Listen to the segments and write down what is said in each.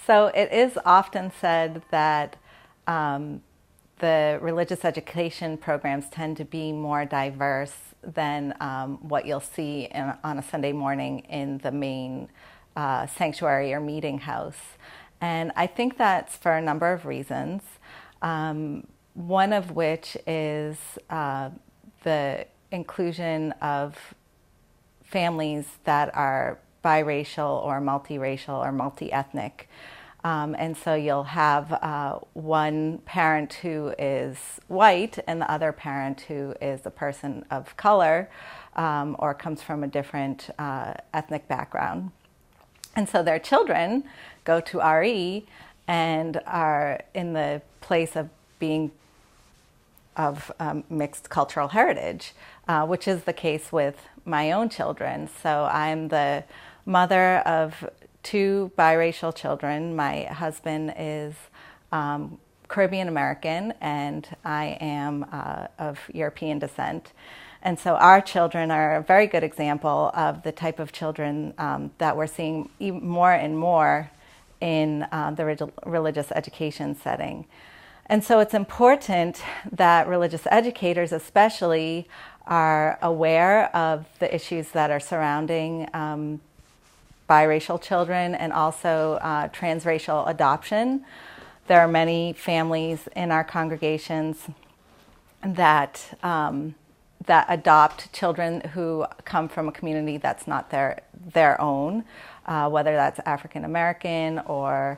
So it is often said that the religious education programs tend to be more diverse than what you'll see on a Sunday morning in the main sanctuary or meeting house. And I think that's for a number of reasons. One of which is the inclusion of families that are biracial or multiracial or multi-ethnic. And so you'll have one parent who is white and the other parent who is a person of color or comes from a different ethnic background. And so their children go to RE and are in the place of being of mixed cultural heritage, which is the case with my own children. So I'm the mother of two biracial children. My husband is Caribbean American and I am of European descent. And so our children are a very good example of the type of children that we're seeing more and more in the religious education setting. And so it's important that religious educators especially are aware of the issues that are surrounding biracial children and also transracial adoption. There are many families in our congregations that that adopt children who come from a community that's not their own, whether that's African American or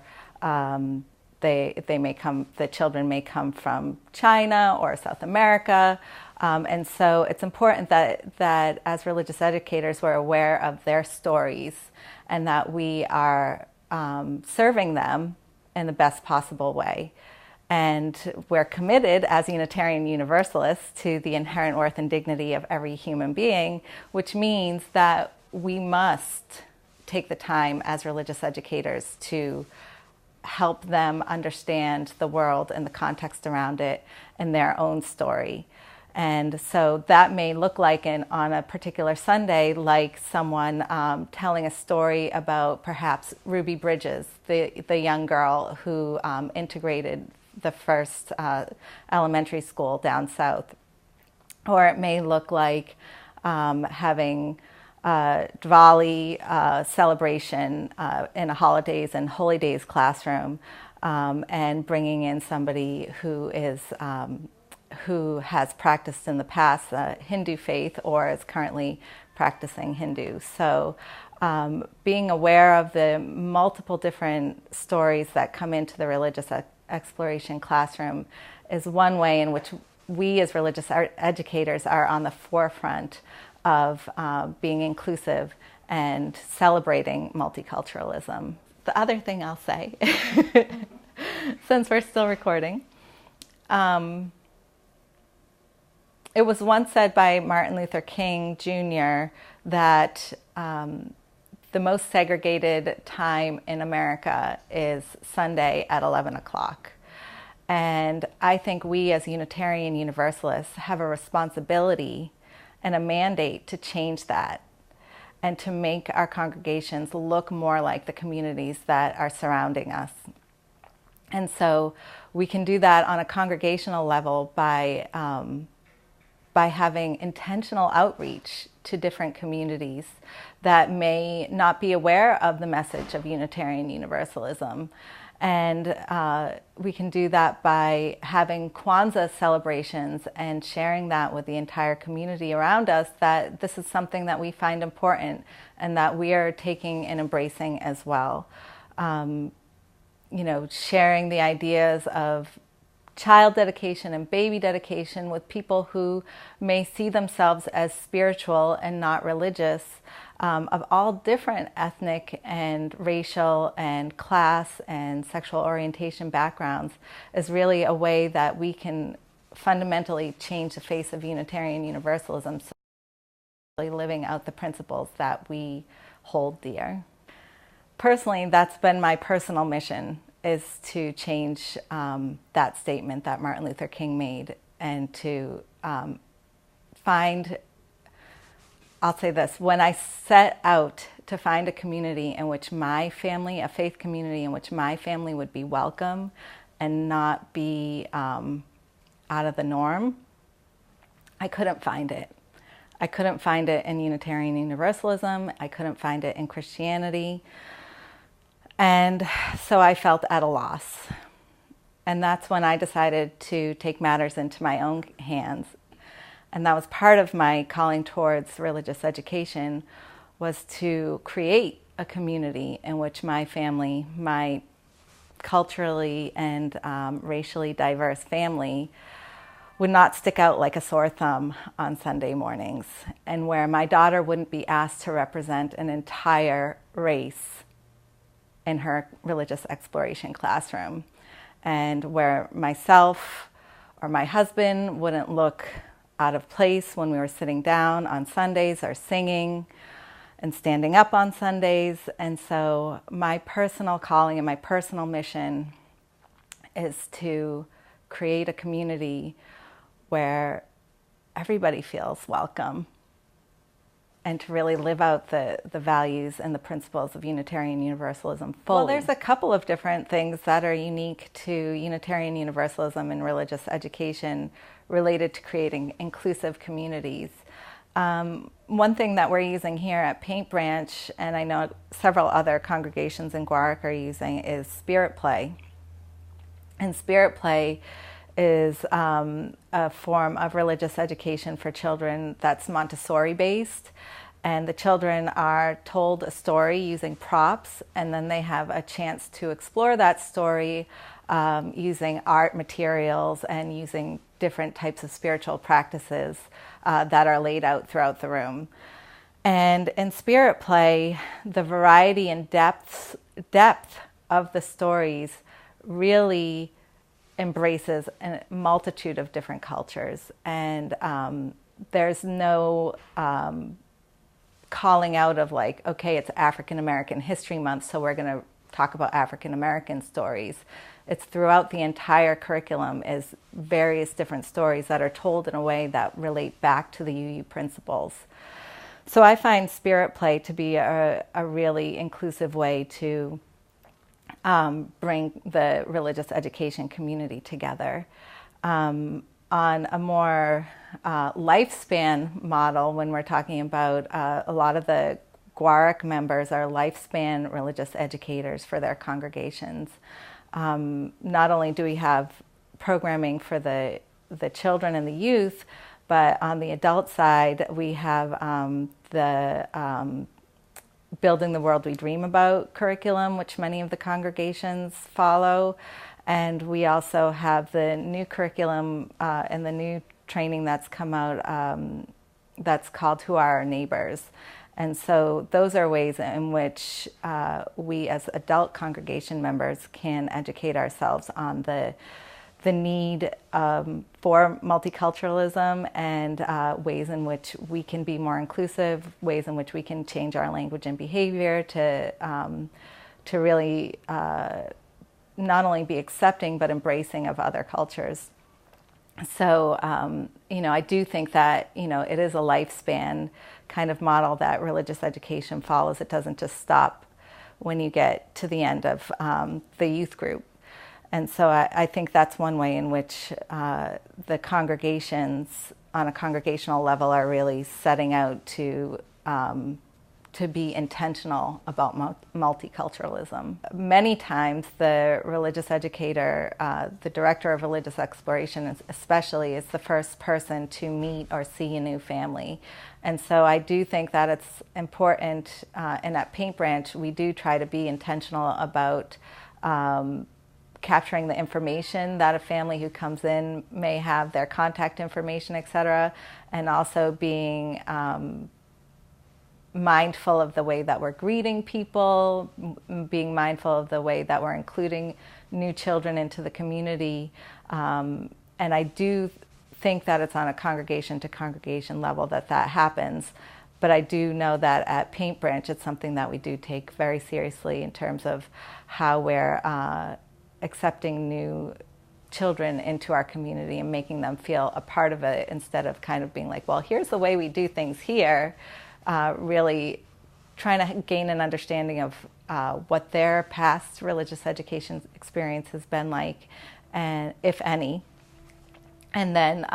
the children may come from China or South America. And so it's important that as religious educators, we're aware of their stories and that we are serving them in the best possible way. And we're committed as Unitarian Universalists to the inherent worth and dignity of every human being, which means that we must take the time as religious educators to help them understand the world and the context around it and their own story. And so that may look like on a particular Sunday, like someone telling a story about perhaps Ruby Bridges, the young girl who integrated the first elementary school down south. Or it may look like having Diwali celebration in a holidays and holy days classroom and bringing in somebody who has practiced in the past Hindu faith or is currently practicing Hindu. So being aware of the multiple different stories that come into the religious exploration classroom is one way in which we as religious educators are on the forefront of being inclusive and celebrating multiculturalism. The other thing I'll say, since we're still recording, it was once said by Martin Luther King Jr. that the most segregated time in America is Sunday at 11 o'clock. And I think we as Unitarian Universalists have a responsibility and a mandate to change that and to make our congregations look more like the communities that are surrounding us. And so we can do that on a congregational level by having intentional outreach to different communities that may not be aware of the message of Unitarian Universalism. And we can do that by having Kwanzaa celebrations and sharing that with the entire community around us, that this is something that we find important and that we are taking and embracing as well. Sharing the ideas of child dedication and baby dedication with people who may see themselves as spiritual and not religious, of all different ethnic and racial and class and sexual orientation backgrounds, is really a way that we can fundamentally change the face of Unitarian Universalism, so living out the principles that we hold dear. Personally, that's been my personal mission, is to change that statement that Martin Luther King made and to find, I'll say this, when I set out to find a community in which my family, a faith community in which my family would be welcome and not be out of the norm, I couldn't find it. I couldn't find it in Unitarian Universalism. I couldn't find it in Christianity. And so I felt at a loss. And that's when I decided to take matters into my own hands. And that was part of my calling towards religious education, was to create a community in which my family, my culturally and racially diverse family, would not stick out like a sore thumb on Sunday mornings, and where my daughter wouldn't be asked to represent an entire race in her religious exploration classroom, and where myself or my husband wouldn't look out of place when we were sitting down on Sundays or singing and standing up on Sundays. And so my personal calling and my personal mission is to create a community where everybody feels welcome, and to really live out the values and the principles of Unitarian Universalism fully. Well, there's a couple of different things that are unique to Unitarian Universalism and religious education related to creating inclusive communities. One thing that we're using here at Paint Branch, and I know several other congregations in Guarac are using, is spirit play. And spirit play is a form of religious education for children that's Montessori-based. And the children are told a story using props, and then they have a chance to explore that story using art materials and using different types of spiritual practices that are laid out throughout the room. And in spirit play, the variety and depth of the stories really embraces a multitude of different cultures. And there's no calling out of like, okay, it's African American History Month, so we're going to talk about African American stories. It's throughout the entire curriculum is various different stories that are told in a way that relate back to the UU principles. So I find spirit play to be a really inclusive way to bring the religious education community together. On a more lifespan model, when we're talking about a lot of the Guarac members are lifespan religious educators for their congregations. Not only do we have programming for the children and the youth, but on the adult side, we have the Building the World We Dream About curriculum, which many of the congregations follow. And we also have the new curriculum and the new training that's come out that's called Who Are Our Neighbors? And so those are ways in which we as adult congregation members can educate ourselves on the need for multiculturalism and ways in which we can be more inclusive, ways in which we can change our language and behavior to really not only be accepting but embracing of other cultures. So, I do think that, it is a lifespan kind of model that religious education follows. It doesn't just stop when you get to the end of the youth group. And so I think that's one way in which the congregations on a congregational level are really setting out to be intentional about multiculturalism. Many times the religious educator, the director of religious exploration especially, is the first person to meet or see a new family. And so I do think that it's important, and at Paint Branch we do try to be intentional about capturing the information that a family who comes in may have, their contact information, etc., and also being mindful of the way that we're greeting people, being mindful of the way that we're including new children into the community. And I do think that it's on a congregation to congregation level that happens. But I do know that at Paint Branch it's something that we do take very seriously in terms of how we're accepting new children into our community and making them feel a part of it, instead of kind of being like, well, here's the way we do things here. Really trying to gain an understanding of what their past religious education experience has been like, and if any, and then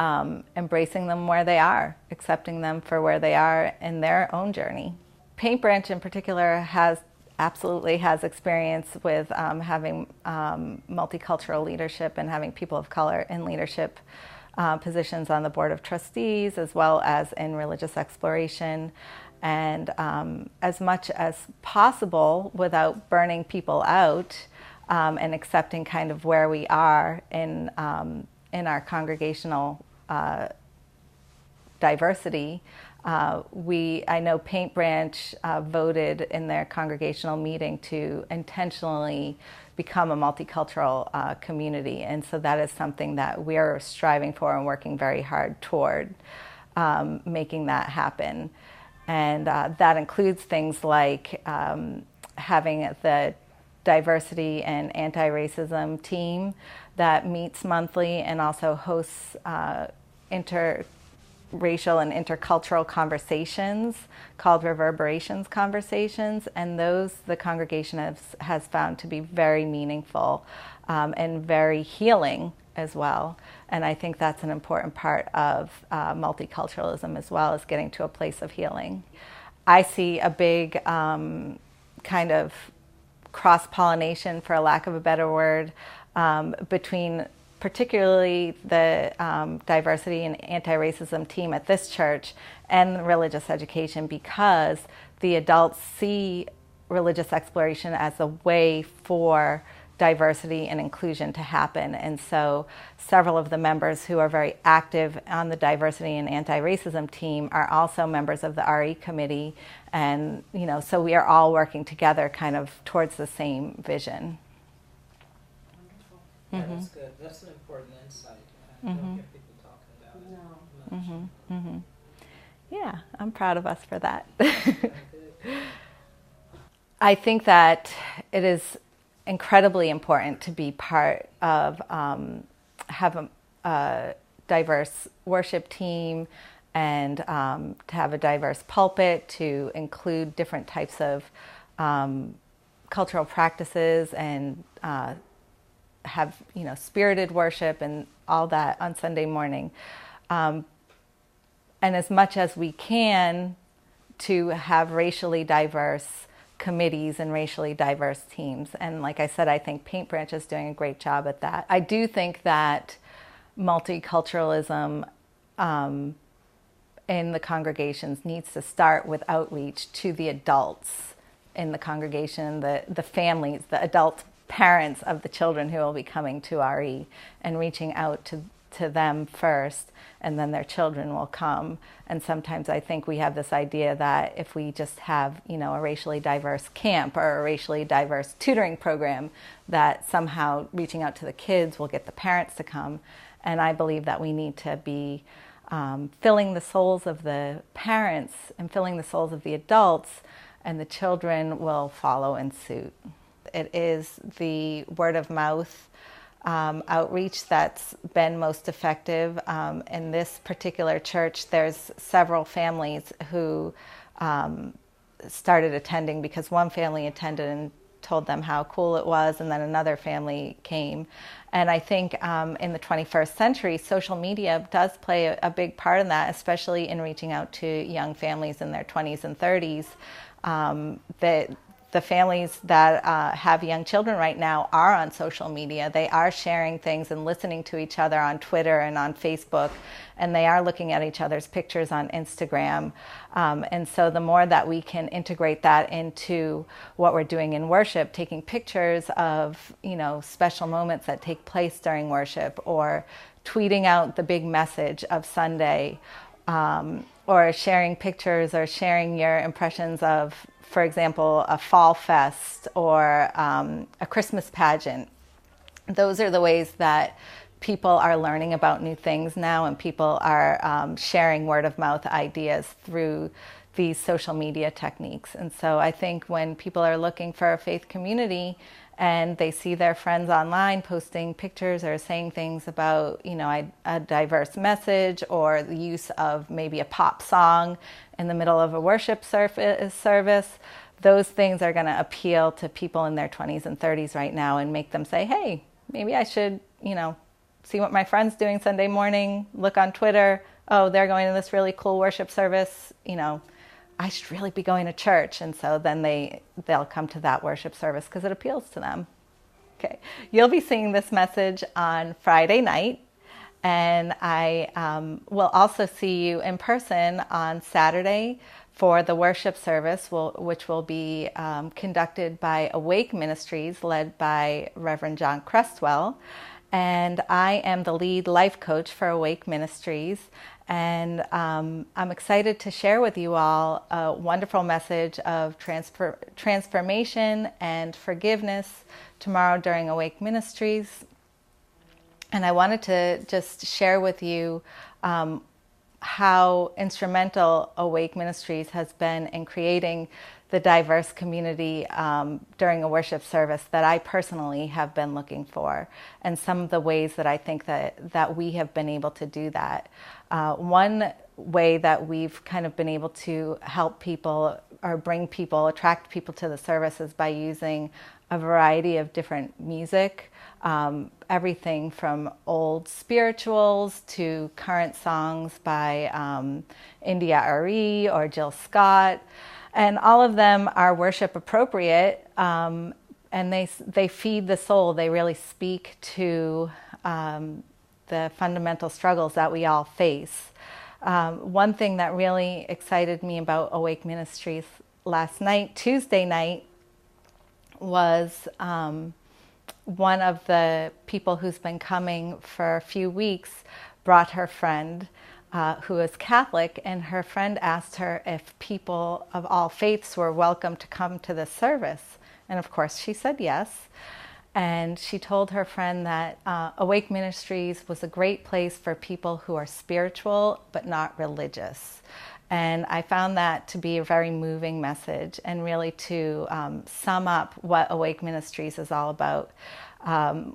embracing them where they are, accepting them for where they are in their own journey. Paint Branch in particular absolutely has experience with having multicultural leadership and having people of color in leadership positions on the Board of Trustees, as well as in religious exploration. And as much as possible, without burning people out, and accepting kind of where we are in our congregational diversity. I know Paint Branch voted in their congregational meeting to intentionally become a multicultural community, and so that is something that we're striving for and working very hard toward making that happen. And that includes things like having the diversity and anti-racism team that meets monthly and also hosts interracial and intercultural conversations called Reverberations Conversations, and those the congregation has found to be very meaningful and very healing as well. And I think that's an important part of multiculturalism as well, as getting to a place of healing. I see a big kind of cross-pollination, for a lack of a better word, between particularly the diversity and anti-racism team at this church and religious education, because the adults see religious exploration as a way for diversity and inclusion to happen. And so several of the members who are very active on the diversity and anti-racism team are also members of the RE committee. And, so we are all working together kind of towards the same vision. Wonderful. Yeah, that's good. That's an important insight. I don't hear people talking about it much. Yeah, I'm proud of us for that. Good. I think that it is incredibly important to be part of, have a diverse worship team, and to have a diverse pulpit, to include different types of cultural practices, and have spirited worship and all that on Sunday morning. And as much as we can, to have racially diverse committees and racially diverse teams. And like I said, I think Paint Branch is doing a great job at that. I do think that multiculturalism in the congregations needs to start with outreach to the adults in the congregation, the families, the adult parents of the children who will be coming to RE, and reaching out to them first, and then their children will come. And sometimes I think we have this idea that if we just have, a racially diverse camp or a racially diverse tutoring program, that somehow reaching out to the kids will get the parents to come. And I believe that we need to be filling the souls of the parents and filling the souls of the adults, and the children will follow in suit. It is the word of mouth outreach that's been most effective. In this particular church, there's several families who started attending because one family attended and told them how cool it was, and then another family came. And I think in the 21st century, social media does play a big part in that, especially in reaching out to young families in their 20s and 30s. The families that have young children right now are on social media. They are sharing things and listening to each other on Twitter and on Facebook, and they are looking at each other's pictures on Instagram. And so the more that we can integrate that into what we're doing in worship, taking pictures of, special moments that take place during worship, or tweeting out the big message of Sunday, or sharing pictures or sharing your impressions of, for example, a fall fest or a Christmas pageant. Those are the ways that people are learning about new things now, and people are sharing word of mouth ideas through these social media techniques. And so I think when people are looking for a faith community and they see their friends online posting pictures or saying things about, a diverse message, or the use of maybe a pop song in the middle of a worship service, those things are going to appeal to people in their 20s and 30s right now and make them say, hey, maybe I should, see what my friend's doing Sunday morning, look on Twitter, oh, they're going to this really cool worship service, I should really be going to church. And so then they'll come to that worship service because it appeals to them. Okay, you'll be seeing this message on Friday night, and I will also see you in person on Saturday for the worship service, which will be conducted by Awake Ministries, led by Reverend John Crestwell. And I am the lead life coach for Awake Ministries. And I'm excited to share with you all a wonderful message of transformation and forgiveness tomorrow during Awake Ministries. And I wanted to just share with you how instrumental Awake Ministries has been in creating the diverse community during a worship service that I personally have been looking for, and some of the ways that I think that we have been able to do that. One way that we've kind of been able to help people or attract people to the service is by using a variety of different music, everything from old spirituals to current songs by India Arie or Jill Scott. And all of them are worship appropriate, and they feed the soul. They really speak to the fundamental struggles that we all face. One thing that really excited me about Awake Ministries last night, Tuesday night, was one of the people who's been coming for a few weeks brought her friend who is Catholic, and her friend asked her if people of all faiths were welcome to come to the service. And of course she said yes. And she told her friend that Awake Ministries was a great place for people who are spiritual but not religious. And I found that to be a very moving message, and really to sum up what Awake Ministries is all about.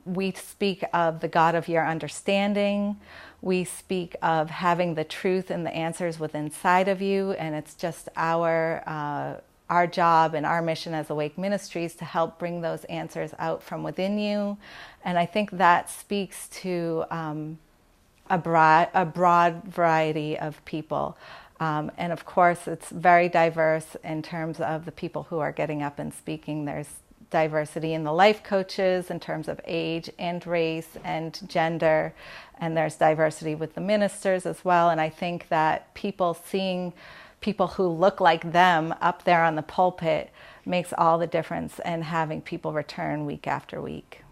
We speak of the God of your understanding. We speak of having the truth and the answers within inside of you, and it's just our job and our mission as Awake Ministries to help bring those answers out from within you. And I think that speaks to a broad variety of people. And of course, it's very diverse in terms of the people who are getting up and speaking. There's diversity in the life coaches in terms of age and race and gender, and there's diversity with the ministers as well. And I think that seeing people who look like them up there on the pulpit makes all the difference in having people return week after week.